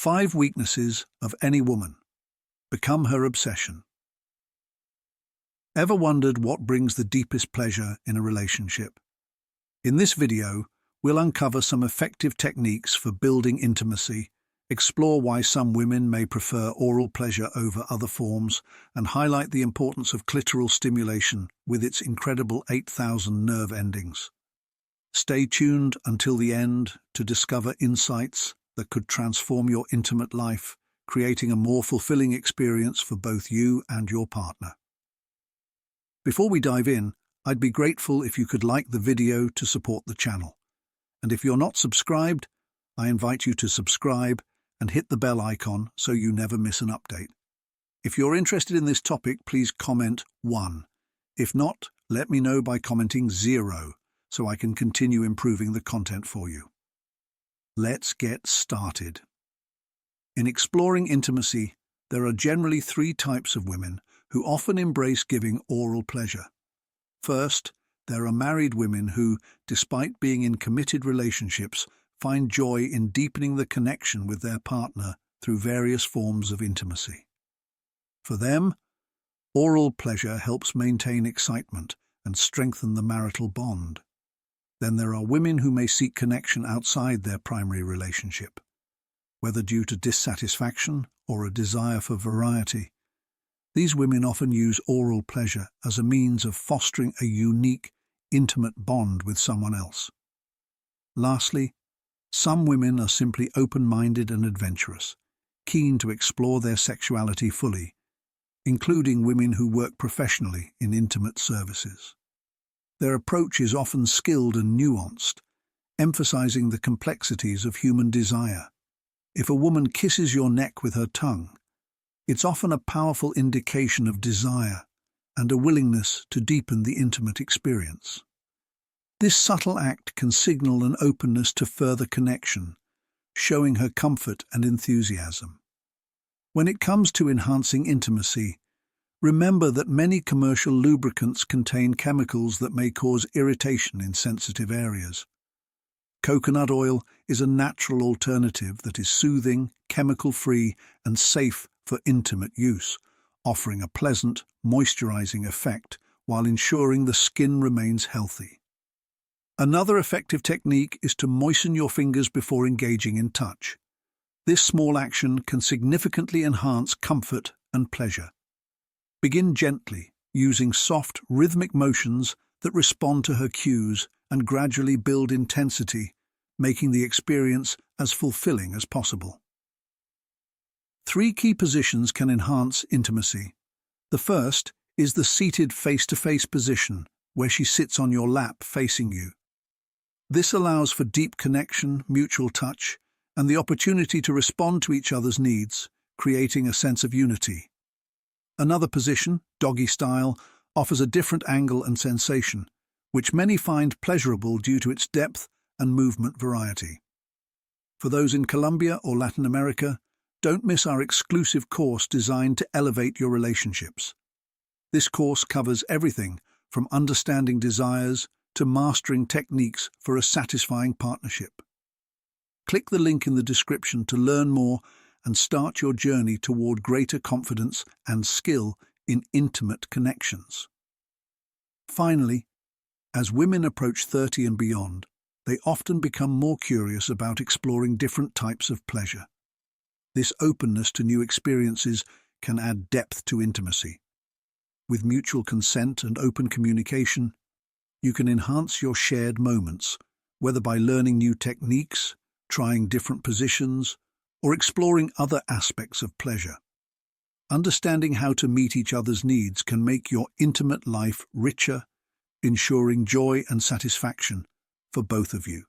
5 weaknesses of any woman. Become her obsession. Ever wondered what brings the deepest pleasure in a relationship? In this video, we'll uncover some effective techniques for building intimacy, explore why some women may prefer oral pleasure over other forms, and highlight the importance of clitoral stimulation with its incredible 8,000 nerve endings. Stay tuned until the end to discover insights that could transform your intimate life, creating a more fulfilling experience for both you and your partner. Before we dive in, I'd be grateful if you could like the video to support the channel. And if you're not subscribed, I invite you to subscribe and hit the bell icon so you never miss an update. If you're interested in this topic, please comment 1. If not, let me know by commenting 0 so I can continue improving the content for you. Let's get started. In exploring intimacy, there are generally 3 types of women who often embrace giving oral pleasure. First, there are married women who, despite being in committed relationships, find joy in deepening the connection with their partner through various forms of intimacy. For them, oral pleasure helps maintain excitement and strengthen the marital bond. Then there are women who may seek connection outside their primary relationship, whether due to dissatisfaction or a desire for variety. These women often use oral pleasure as a means of fostering a unique, intimate bond with someone else. Lastly, some women are simply open-minded and adventurous, keen to explore their sexuality fully, including women who work professionally in intimate services. Their approach is often skilled and nuanced, emphasizing the complexities of human desire. If a woman kisses your neck with her tongue, it's often a powerful indication of desire and a willingness to deepen the intimate experience. This subtle act can signal an openness to further connection, showing her comfort and enthusiasm. When it comes to enhancing intimacy, remember that many commercial lubricants contain chemicals that may cause irritation in sensitive areas. Coconut oil is a natural alternative that is soothing, chemical-free, and safe for intimate use, offering a pleasant, moisturizing effect while ensuring the skin remains healthy. Another effective technique is to moisten your fingers before engaging in touch. This small action can significantly enhance comfort and pleasure. Begin gently, using soft, rhythmic motions that respond to her cues and gradually build intensity, making the experience as fulfilling as possible. 3 key positions can enhance intimacy. The first is the seated face-to-face position, where she sits on your lap facing you. This allows for deep connection, mutual touch, and the opportunity to respond to each other's needs, creating a sense of unity. Another position, doggy style, offers a different angle and sensation, which many find pleasurable due to its depth and movement variety. For those in Colombia or Latin America, don't miss our exclusive course designed to elevate your relationships. This course covers everything from understanding desires to mastering techniques for a satisfying partnership. Click the link in the description to learn more and start your journey toward greater confidence and skill in intimate connections. Finally, as women approach 30 and beyond, they often become more curious about exploring different types of pleasure. This openness to new experiences can add depth to intimacy. With mutual consent and open communication, you can enhance your shared moments, whether by learning new techniques, trying different positions, or exploring other aspects of pleasure. Understanding how to meet each other's needs can make your intimate life richer, ensuring joy and satisfaction for both of you.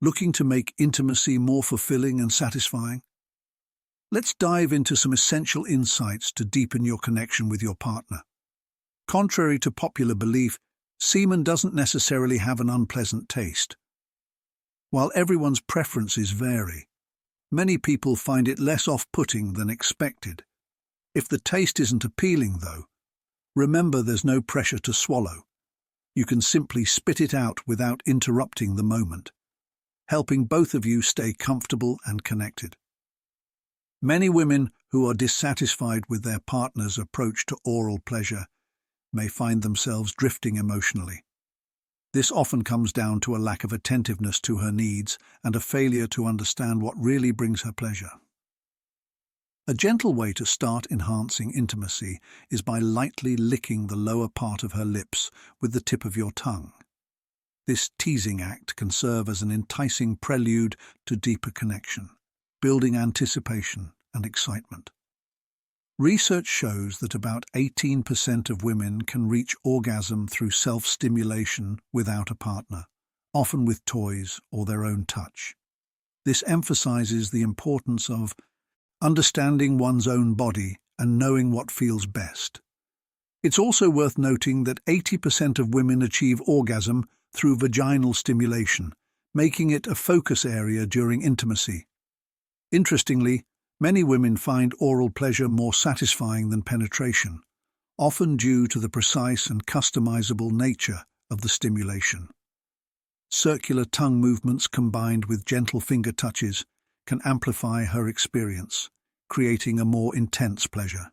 Looking to make intimacy more fulfilling and satisfying? Let's dive into some essential insights to deepen your connection with your partner. Contrary to popular belief, semen doesn't necessarily have an unpleasant taste. While everyone's preferences vary, many people find it less off-putting than expected. If the taste isn't appealing, though, remember there's no pressure to swallow. You can simply spit it out without interrupting the moment, helping both of you stay comfortable and connected. Many women who are dissatisfied with their partner's approach to oral pleasure may find themselves drifting emotionally. This often comes down to a lack of attentiveness to her needs and a failure to understand what really brings her pleasure. A gentle way to start enhancing intimacy is by lightly licking the lower part of her lips with the tip of your tongue. This teasing act can serve as an enticing prelude to deeper connection, building anticipation and excitement. Research shows that about 18% of women can reach orgasm through self-stimulation without a partner, often with toys or their own touch. This emphasizes the importance of understanding one's own body and knowing what feels best. It's also worth noting that 80% of women achieve orgasm through vaginal stimulation, making it a focus area during intimacy. Interestingly, many women find oral pleasure more satisfying than penetration, often due to the precise and customizable nature of the stimulation. Circular tongue movements combined with gentle finger touches can amplify her experience, creating a more intense pleasure.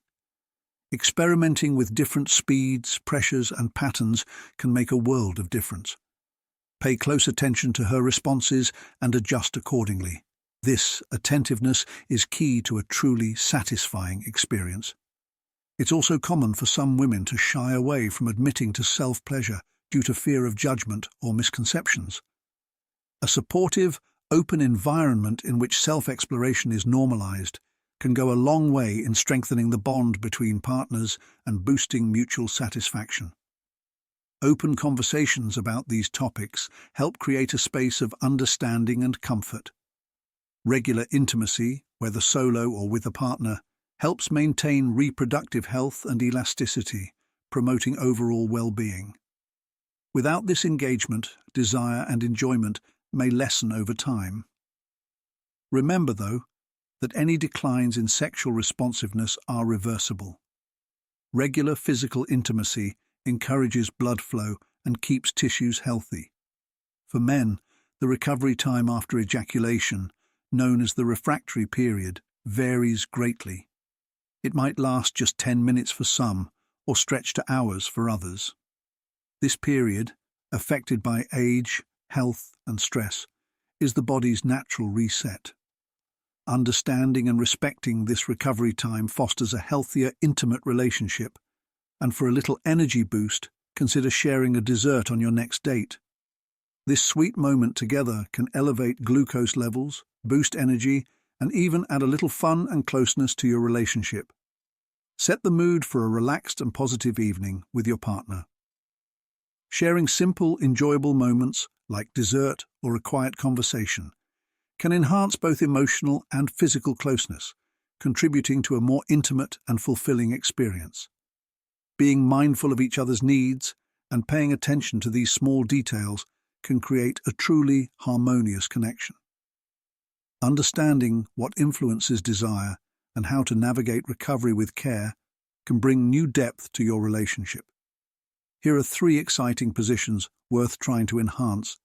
Experimenting with different speeds, pressures, and patterns can make a world of difference. Pay close attention to her responses and adjust accordingly. This attentiveness is key to a truly satisfying experience. It's also common for some women to shy away from admitting to self-pleasure due to fear of judgment or misconceptions. A supportive, open environment in which self-exploration is normalized can go a long way in strengthening the bond between partners and boosting mutual satisfaction. Open conversations about these topics help create a space of understanding and comfort. Regular intimacy, whether solo or with a partner, helps maintain reproductive health and elasticity, promoting overall well-being. Without this engagement, desire and enjoyment may lessen over time. Remember, though, that any declines in sexual responsiveness are reversible. Regular physical intimacy encourages blood flow and keeps tissues healthy. For men, the recovery time after ejaculation, known as the refractory period, varies greatly. It might last just 10 minutes for some, or stretch to hours for others. This period, affected by age, health, and stress, is the body's natural reset. Understanding and respecting this recovery time fosters a healthier, intimate relationship, and for a little energy boost, consider sharing a dessert on your next date. This sweet moment together can elevate glucose levels, boost energy, and even add a little fun and closeness to your relationship. Set the mood for a relaxed and positive evening with your partner. Sharing simple, enjoyable moments, like dessert or a quiet conversation, can enhance both emotional and physical closeness, contributing to a more intimate and fulfilling experience. Being mindful of each other's needs and paying attention to these small details can create a truly harmonious connection. Understanding what influences desire and how to navigate recovery with care can bring new depth to your relationship. Here are 3 exciting positions worth trying to enhance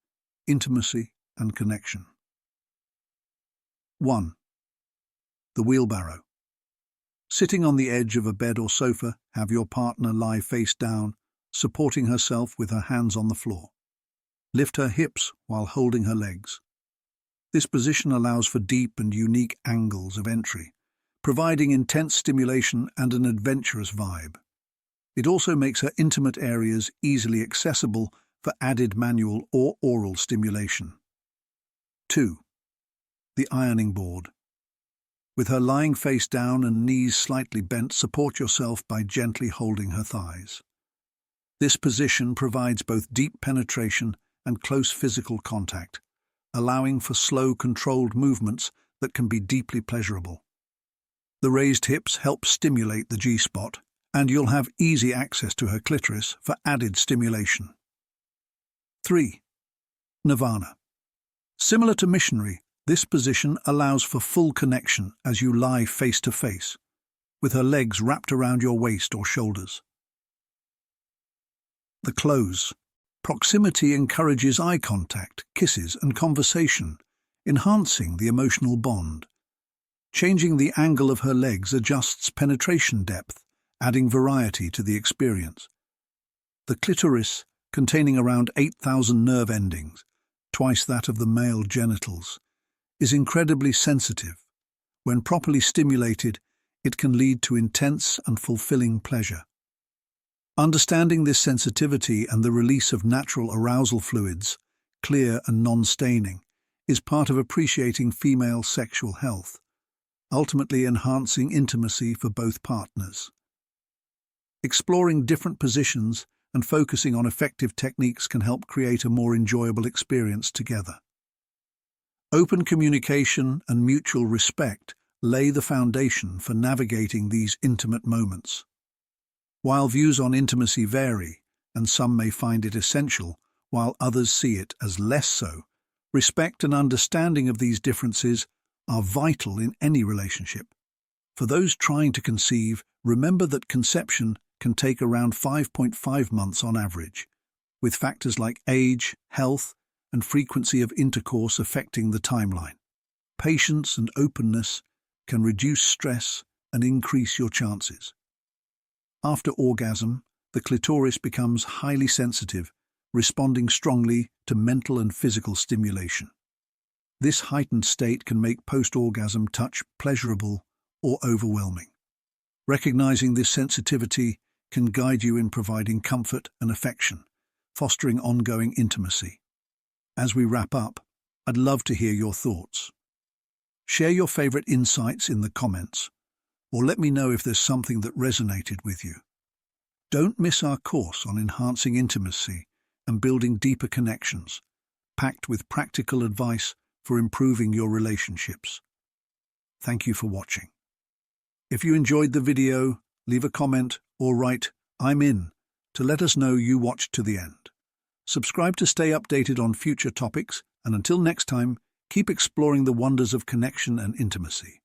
intimacy and connection. 1. The wheelbarrow. Sitting on the edge of a bed or sofa, have your partner lie face down, supporting herself with her hands on the floor. Lift her hips while holding her legs. This position allows for deep and unique angles of entry, providing intense stimulation and an adventurous vibe. It also makes her intimate areas easily accessible for added manual or oral stimulation. 2. The ironing board. With her lying face down and knees slightly bent, support yourself by gently holding her thighs. This position provides both deep penetration and close physical contact, allowing for slow, controlled movements that can be deeply pleasurable. The raised hips help stimulate the G-spot, and you'll have easy access to her clitoris for added stimulation. 3. Nirvana. Similar to missionary, this position allows for full connection as you lie face to face, with her legs wrapped around your waist or shoulders. The close. Proximity encourages eye contact, kisses, and conversation, enhancing the emotional bond. Changing the angle of her legs adjusts penetration depth, adding variety to the experience. The clitoris, containing around 8,000 nerve endings, twice that of the male genitals, is incredibly sensitive. When properly stimulated, it can lead to intense and fulfilling pleasure. Understanding this sensitivity and the release of natural arousal fluids, clear and non-staining, is part of appreciating female sexual health, ultimately enhancing intimacy for both partners. Exploring different positions and focusing on effective techniques can help create a more enjoyable experience together. Open communication and mutual respect lay the foundation for navigating these intimate moments. While views on intimacy vary, and some may find it essential, while others see it as less so, respect and understanding of these differences are vital in any relationship. For those trying to conceive, remember that conception can take around 5.5 months on average, with factors like age, health, and frequency of intercourse affecting the timeline. Patience and openness can reduce stress and increase your chances. After orgasm, the clitoris becomes highly sensitive, responding strongly to mental and physical stimulation. This heightened state can make post-orgasm touch pleasurable or overwhelming. Recognizing this sensitivity can guide you in providing comfort and affection, fostering ongoing intimacy. As we wrap up, I'd love to hear your thoughts. Share your favorite insights in the comments, or let me know if there's something that resonated with you. Don't miss our course on enhancing intimacy and building deeper connections, packed with practical advice for improving your relationships. Thank you for watching. If you enjoyed the video, leave a comment or write "I'm in" to let us know you watched to the end. Subscribe to stay updated on future topics, and until next time, keep exploring the wonders of connection and intimacy.